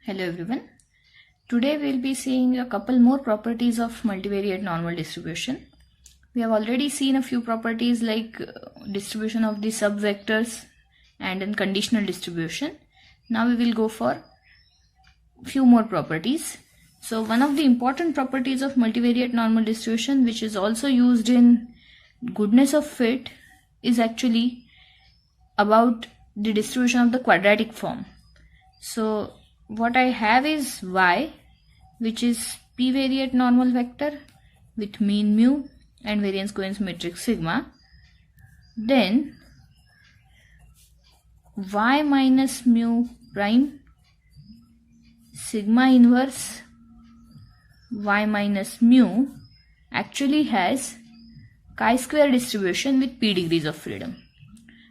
Hello everyone. Today we'll be seeing a couple more properties of multivariate normal distribution. We have already seen a few properties like distribution of the subvectors and then conditional distribution. Now we will go for few more properties. So one of the important properties of multivariate normal distribution, which is also used in goodness of fit, is actually about the distribution of the quadratic form. So what I have is y, which is p-variate normal vector with mean mu and variance covariance matrix sigma. Then y minus mu prime sigma inverse y minus mu actually has chi-square distribution with p degrees of freedom.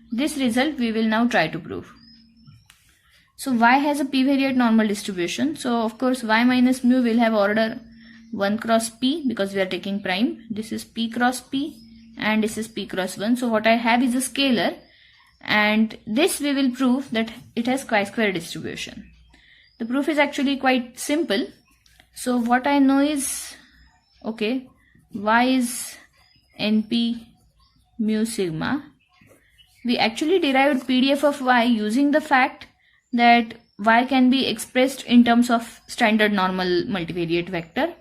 This result we will now try to prove. So y has a p-variate normal distribution. So of course y minus mu will have order 1 cross p because we are taking prime. This is p cross p and this is p cross 1. So what I have is a scalar, and this we will prove that it has chi-square distribution. The proof is actually quite simple. So what I know is, okay, y is np mu sigma. We actually derived PDF of y using the fact that y can be expressed in terms of standard normal multivariate vector.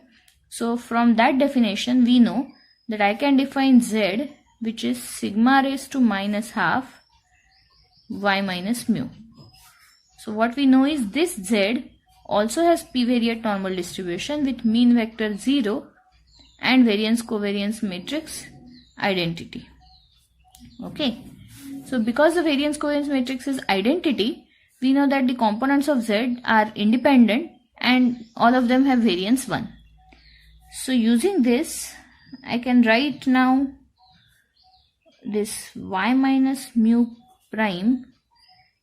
So from that definition we know that I can define z, which is sigma raised to minus half y minus mu. So what we know is this z also has p-variate normal distribution with mean vector 0 and variance covariance matrix identity. Okay, so because the variance covariance matrix is identity, we know that the components of z are independent and all of them have variance 1. So using this, I can write now this y minus mu prime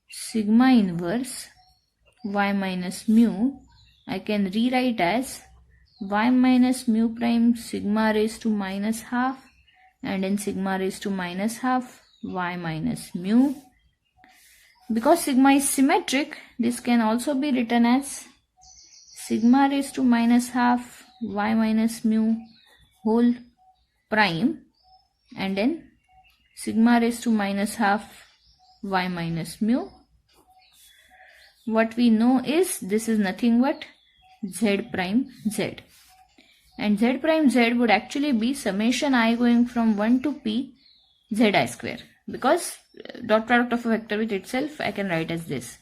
sigma inverse y minus mu, I can rewrite as y minus mu prime sigma raised to minus half and then sigma raised to minus half y minus mu. Because sigma is symmetric, this can also be written as sigma raised to minus half y minus mu whole prime and then sigma raised to minus half y minus mu. What we know is this is nothing but z prime z, and z prime z would actually be summation I going from 1 to p zi square, because dot product of a vector with itself I can write as this.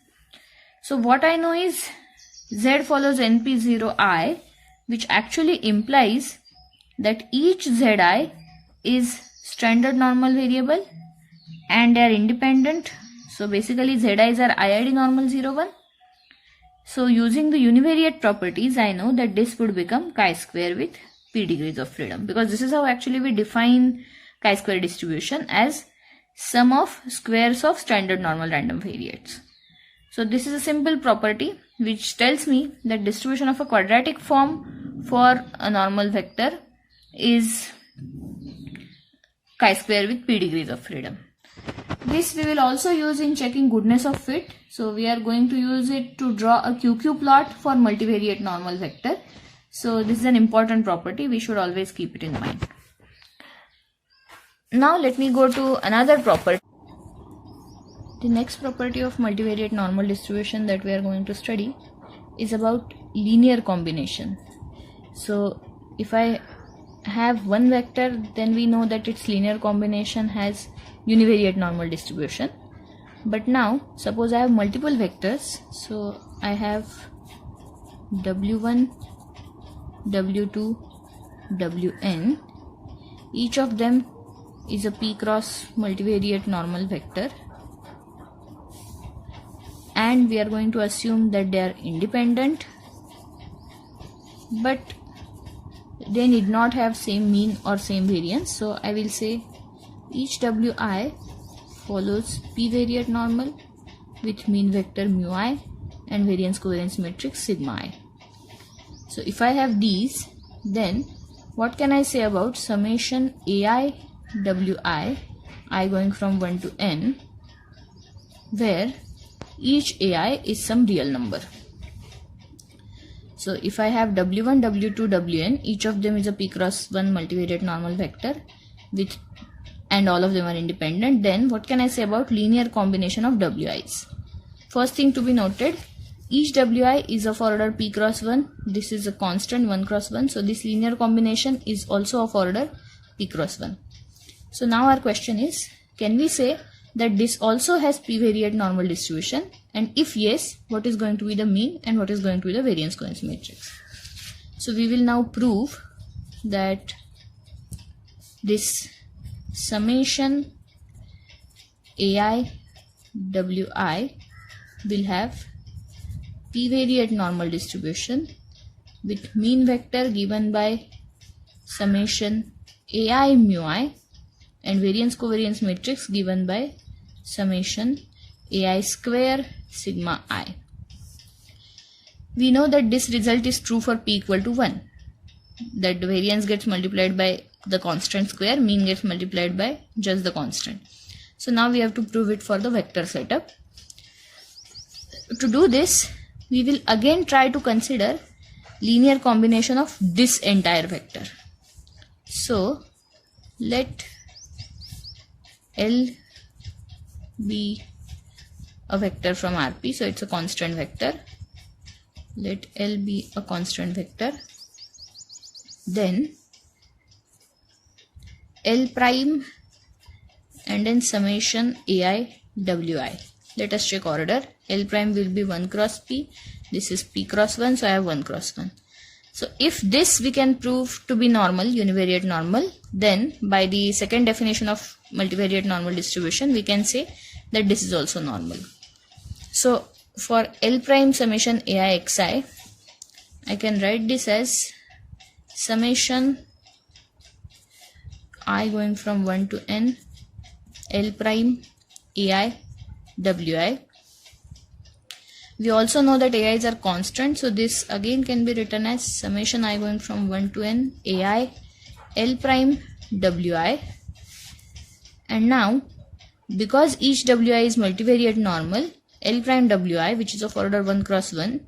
So what I know is z follows np0i, which actually implies that each zi is standard normal variable and they are independent. So basically zi's are IID normal 0 1. So using the univariate properties, I know that this would become chi-square with p degrees of freedom, because this is how actually we define chi-square distribution as sum of squares of standard normal random variates. So this is a simple property which tells me that distribution of a quadratic form for a normal vector is chi-square with p degrees of freedom. This we will also use in checking goodness of fit. So we are going to use it to draw a QQ plot for multivariate normal vector. So this is an important property, we should always keep it in mind. Now let me go to another property. The next property of multivariate normal distribution that we are going to study is about linear combination. So if I have one vector, then we know that its linear combination has univariate normal distribution. But now suppose I have multiple vectors. So I have w1, w2, wn. Each of them is a p cross multivariate normal vector, and we are going to assume that they are independent, but they need not have same mean or same variance. So I will say each wi follows p-variate normal with mean vector mu I and variance covariance matrix sigma I. So if I have these, then what can I say about summation ai wi, I going from 1 to n, where each ai is some real number. So if I have W1, W2, Wn, each of them is a p cross 1 multivariate normal vector and all of them are independent, then what can I say about linear combination of Wi's? First thing to be noted, each Wi is of order p cross 1. This is a constant 1 cross 1. So this linear combination is also of order p cross 1. So now our question is, can we say that this also has p-variate normal distribution? And if yes, what is going to be the mean and what is going to be the variance covariance matrix? So we will now prove that this summation ai wi will have p-variate normal distribution with mean vector given by summation ai mu I and variance covariance matrix given by summation ai square sigma I. We know that this result is true for p equal to 1. That the variance gets multiplied by the constant square, mean gets multiplied by just the constant. So now we have to prove it for the vector setup. To do this, we will again try to consider linear combination of this entire vector. So let L be a vector from Rp, so it's a constant vector. Let L be a constant vector. Then L prime and then summation ai wi. Let us check order. L prime will be 1 cross p. This is p cross 1, so I have 1 cross 1. So if this we can prove to be normal, univariate normal, then by the second definition of multivariate normal distribution, we can say that this is also normal. So for L prime summation ai xi, I can write this as summation I going from 1 to n L prime ai wi. We also know that ai's are constant, so this again can be written as summation I going from 1 to n ai L prime wi. And now because each wi is multivariate normal, L prime wi, which is of order 1 cross 1,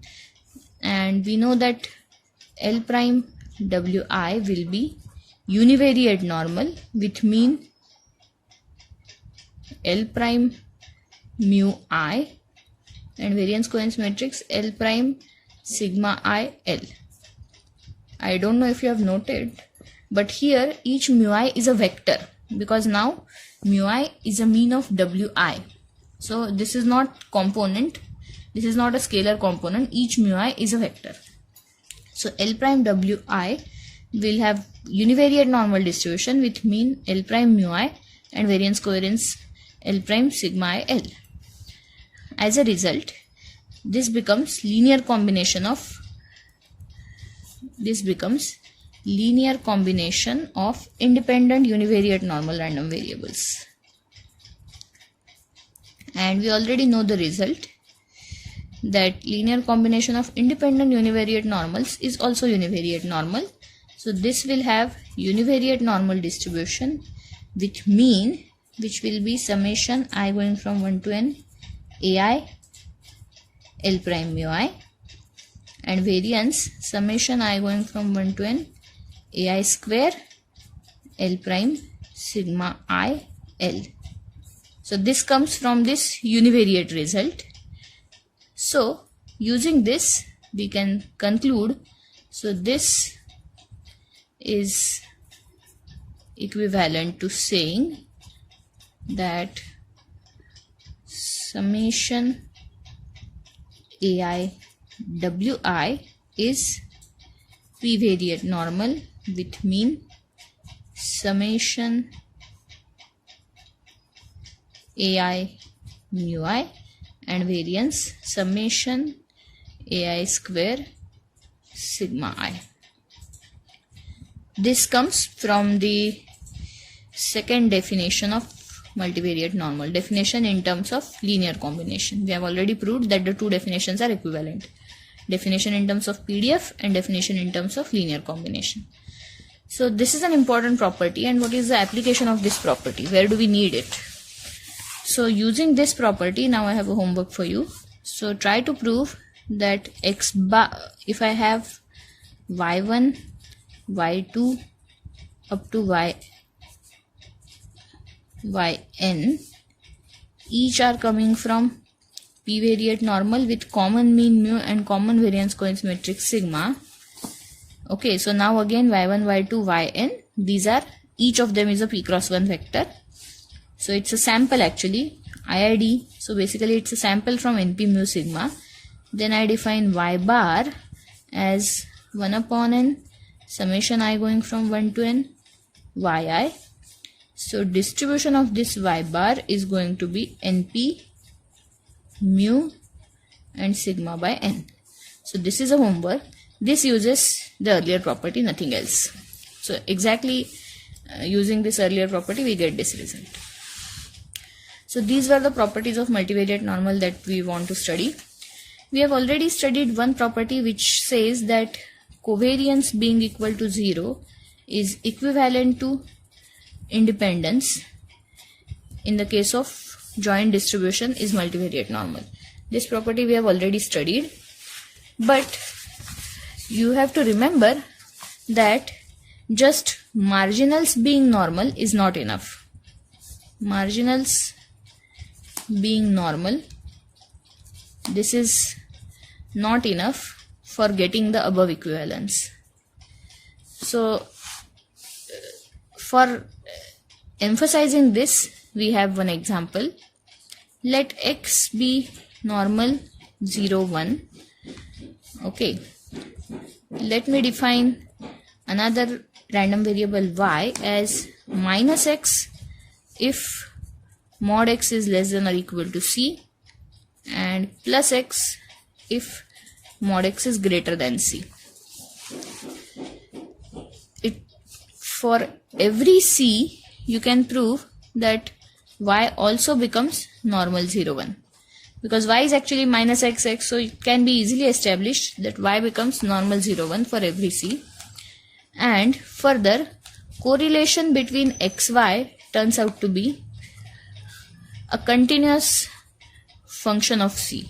and we know that L prime wi will be univariate normal with mean L prime mu I and variance covariance matrix L prime sigma I L. I don't know if you have noted, but here each mu I is a vector because now mu I is a mean of wi. So this is not component, this is not a scalar component, each mu I is a vector. So L prime wi will have univariate normal distribution with mean L prime mu I and variance covariance L prime sigma I L. As a result, this becomes linear combination of independent univariate normal random variables. And we already know the result, that linear combination of independent univariate normals is also univariate normal. So this will have univariate normal distribution with mean, which will be summation I going from 1 to n ai L prime mu I, and variance summation I going from 1 to n ai square L prime sigma I L. So this comes from this univariate result. So using this we can conclude, so this is equivalent to saying that summation ai wi is p-variate normal with mean summation ai mu I and variance summation ai square sigma I. This comes from the second definition of multivariate normal, definition in terms of linear combination. We have already proved that the two definitions are equivalent, definition in terms of PDF and definition in terms of linear combination. So this is an important property, and what is the application of this property? Where do we need it? So using this property, now I have a homework for you. So try to prove that x bar, if I have y1, y2 up to yn, each are coming from p-variate normal with common mean mu and common variance coincidence matrix sigma. Okay, so now again y1, y2, yn, these are, each of them is a p cross 1 vector. So it's a sample actually, IID. So basically it's a sample from np mu sigma. Then I define y bar as 1 upon n summation I going from 1 to n yi. So distribution of this y bar is going to be np mu and sigma by n. So this is a homework. This uses the earlier property, nothing else. So exactly using this earlier property we get this result. So these were the properties of multivariate normal that we want to study. We have already studied one property which says that covariance being equal to 0 is equivalent to independence in the case of joint distribution is multivariate normal. This property we have already studied, but you have to remember that just marginals being normal is not enough. Marginals being normal, this is not enough for getting the above equivalence. So for emphasizing this, we have one example. Let x be normal 0, 1. Okay, let me define another random variable y as minus x if mod x is less than or equal to c, and plus x if mod x is greater than c. For every c you can prove that y also becomes normal 0, 1, because y is actually minus x, so it can be easily established that y becomes normal 0, 1 for every c. And further, correlation between xy turns out to be a continuous function of c.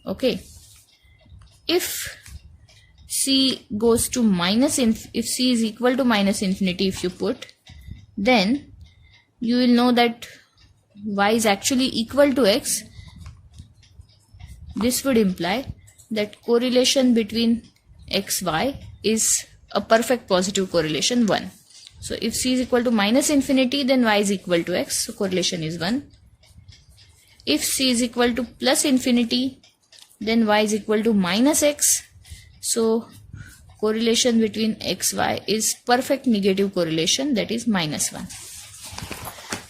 Okay, if c goes to if c is equal to minus infinity, if you put, then you will know that y is actually equal to x. This would imply that correlation between xy is a perfect positive correlation 1. So if c is equal to minus infinity, then y is equal to x, so correlation is 1. If c is equal to plus infinity, then y is equal to minus x, so correlation between xy is perfect negative correlation, that is minus 1.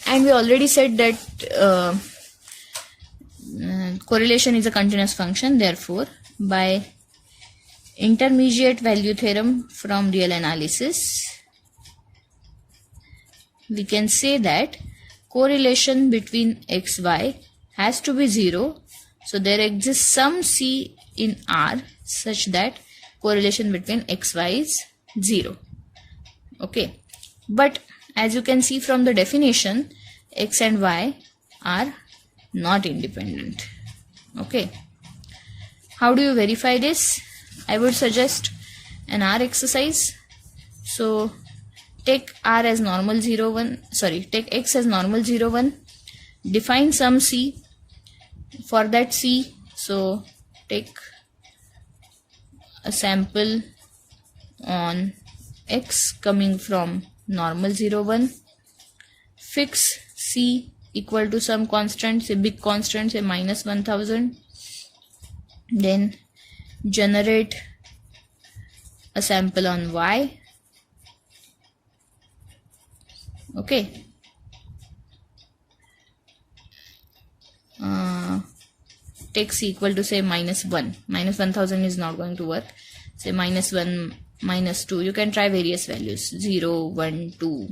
And we already said that correlation is a continuous function. Therefore, by intermediate value theorem from real analysis, we can say that correlation between xy has to be 0. So there exists some c in R such that correlation between xy is 0. Okay, but as you can see from the definition, x and y are not independent. Okay, how do you verify this? I would suggest an R exercise. So take R as normal 0, 1, take x as normal 0, 1, define some c for that c. So take a sample on x coming from normal 0, 1, fix c equal to some constant, say big constant, say minus 1000, then generate a sample on y. Okay, take c equal to say minus 1. Minus 1000 is not going to work. Say minus 1, minus 2. You can try various values, 0, 1, 2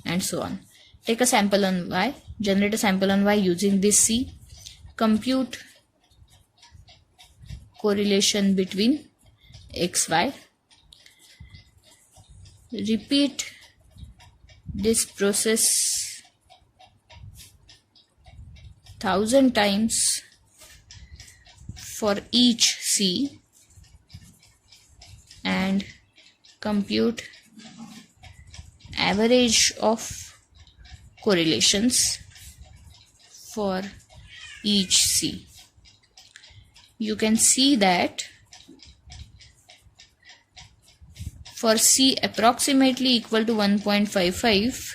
and so on. Take a sample on y, generate a sample on y using this c, compute correlation between xy, repeat this process 1000 times for each C and compute average of correlations for each C. You can see that for C approximately equal to 1.55,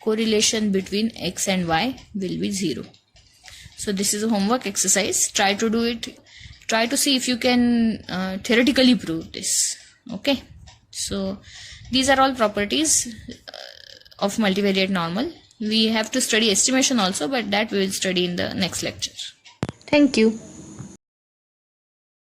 correlation between X and Y will be 0. So this is a homework exercise. Try to do it. Try to see if you can theoretically prove this. Okay. So these are all properties of multivariate normal. We have to study estimation also, but that we will study in the next lecture. Thank you.